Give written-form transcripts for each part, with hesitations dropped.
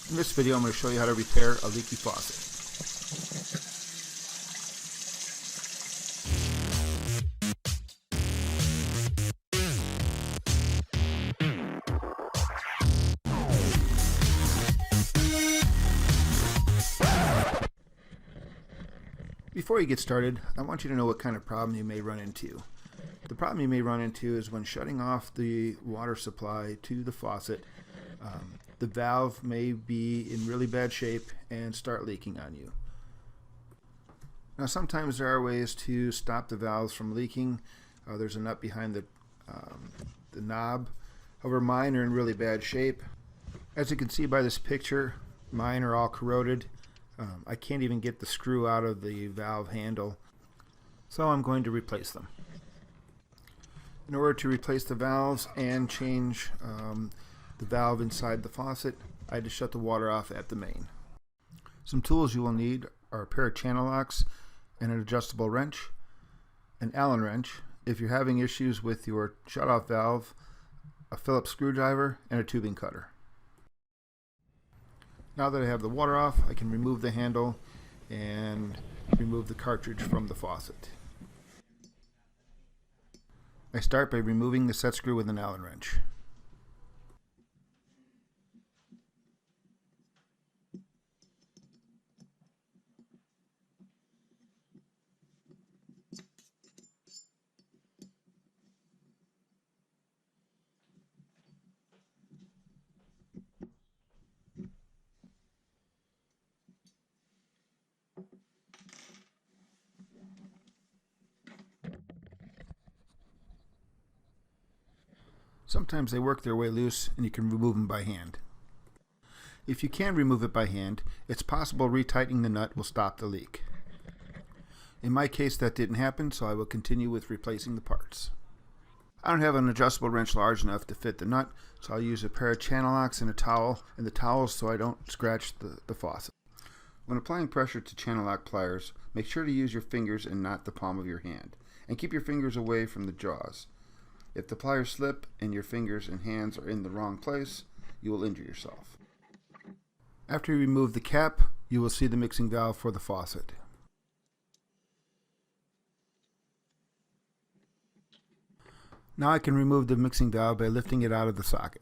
In this video I'm going to show you how to repair a leaky faucet. Before you get started, I want you to know what kind of problem you may run into. The problem you may run into is when shutting off the water supply to the faucet, the valve may be in really bad shape and start leaking on you. Now sometimes there are ways to stop the valves from leaking. There's a nut behind the knob. However, mine are in really bad shape. As you can see by this picture, mine are all corroded. I can't even get the screw out of the valve handle, so I'm going to replace them. In order to replace the valves and change the valve inside the faucet, I had to shut the water off at the main. Some tools you will need are a pair of Channellocks and an adjustable wrench, an Allen wrench if you're having issues with your shutoff valve, a Phillips screwdriver, and a tubing cutter. Now that I have the water off, I can remove the handle and remove the cartridge from the faucet. I start by removing the set screw with an Allen wrench. Sometimes they work their way loose and you can remove them by hand. If you can remove it by hand, it's possible retightening the nut will stop the leak. In my case that didn't happen, so I will continue with replacing the parts. I don't have an adjustable wrench large enough to fit the nut, so I'll use a pair of Channellocks and a towel, and the towel so I don't scratch the faucet. When applying pressure to Channellock pliers, make sure to use your fingers and not the palm of your hand, and keep your fingers away from the jaws. If the pliers slip and your fingers and hands are in the wrong place, you will injure yourself. After you remove the cap, you will see the mixing valve for the faucet. Now I can remove the mixing valve by lifting it out of the socket.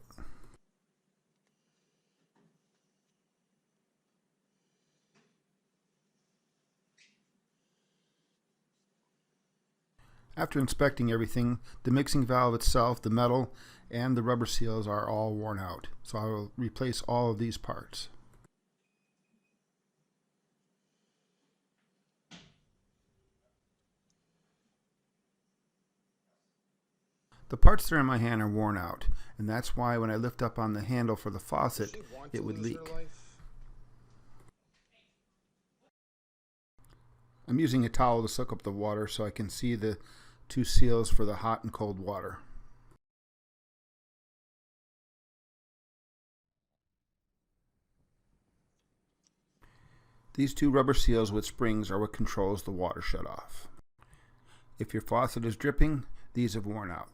After inspecting everything, the mixing valve itself, the metal, and the rubber seals are all worn out. So I will replace all of these parts. The parts that are in my hand are worn out, and that's why when I lift up on the handle for the faucet, it would leak. I'm using a towel to suck up the water so I can see the two seals for the hot and cold water. These two rubber seals with springs are what controls the water shutoff. If your faucet is dripping, these have worn out.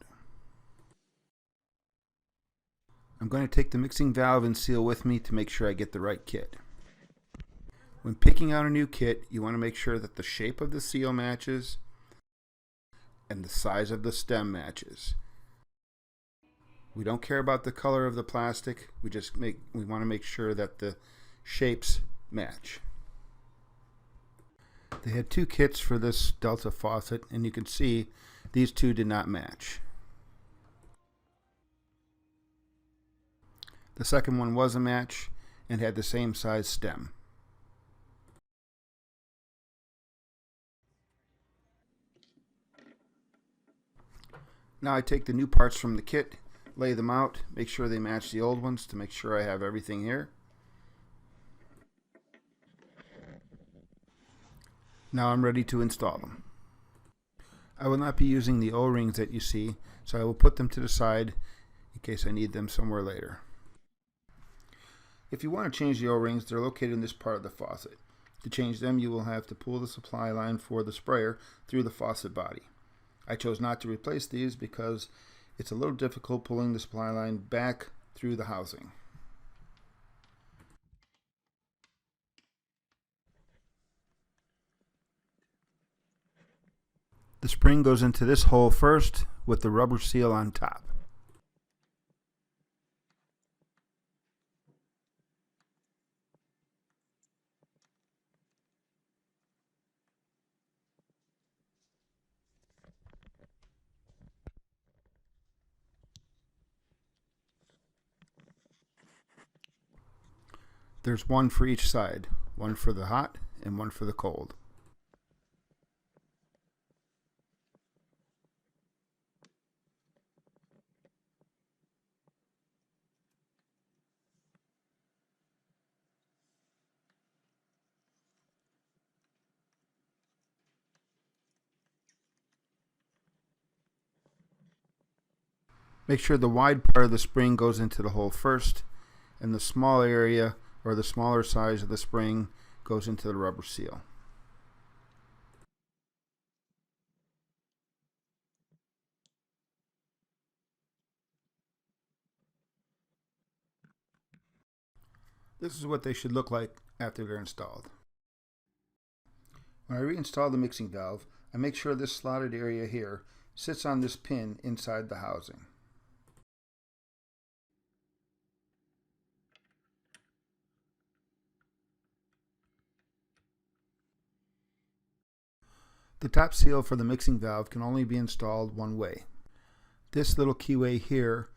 I'm going to take the mixing valve and seal with me to make sure I get the right kit. When picking out a new kit, you want to make sure that the shape of the seal matches and the size of the stem matches. We don't care about the color of the plastic, we want to make sure that the shapes match. They had two kits for this Delta faucet, and you can see these two did not match. The second one was a match and had the same size stem. Now I take the new parts from the kit, lay them out, make sure they match the old ones to make sure I have everything here. Now I'm ready to install them. I will not be using the O-rings that you see, so I will put them to the side in case I need them somewhere later. If you want to change the O-rings, they're located in this part of the faucet. To change them, you will have to pull the supply line for the sprayer through the faucet body. I chose not to replace these because it's a little difficult pulling the supply line back through the housing. The spring goes into this hole first with the rubber seal on top. There's one for each side, one for the hot and one for the cold. Make sure the wide part of the spring goes into the hole first, and the small area or the smaller size of the spring goes into the rubber seal. This is what they should look like after they're installed. When I reinstall the mixing valve, I make sure this slotted area here sits on this pin inside the housing. The top seal for the mixing valve can only be installed one way. This little keyway here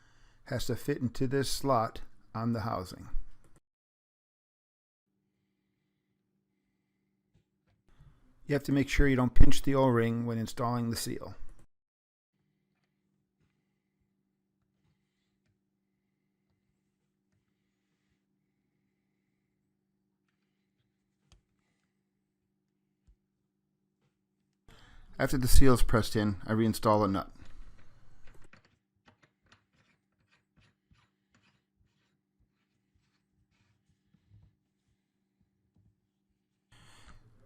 has to fit into this slot on the housing. You have to make sure you don't pinch the O-ring when installing the seal. After the seal is pressed in, I reinstall a nut.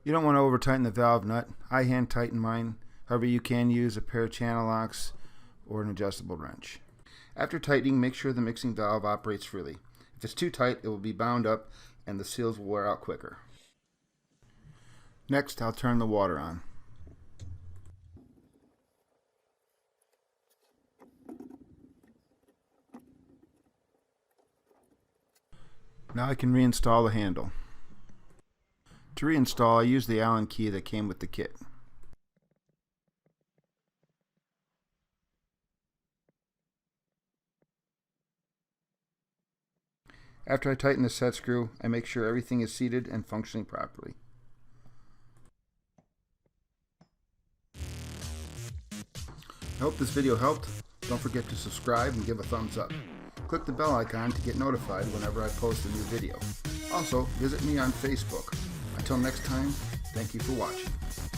You don't want to over tighten the valve nut. I hand tighten mine. However, you can use a pair of channel locks or an adjustable wrench. After tightening, make sure the mixing valve operates freely. If it's too tight, it will be bound up and the seals will wear out quicker. Next, I'll turn the water on. Now I can reinstall the handle. To reinstall, I use the Allen key that came with the kit. After I tighten the set screw, I make sure everything is seated and functioning properly. I hope this video helped. Don't forget to subscribe and give a thumbs up. Click the bell icon to get notified whenever I post a new video. Also, visit me on Facebook. Until next time, thank you for watching.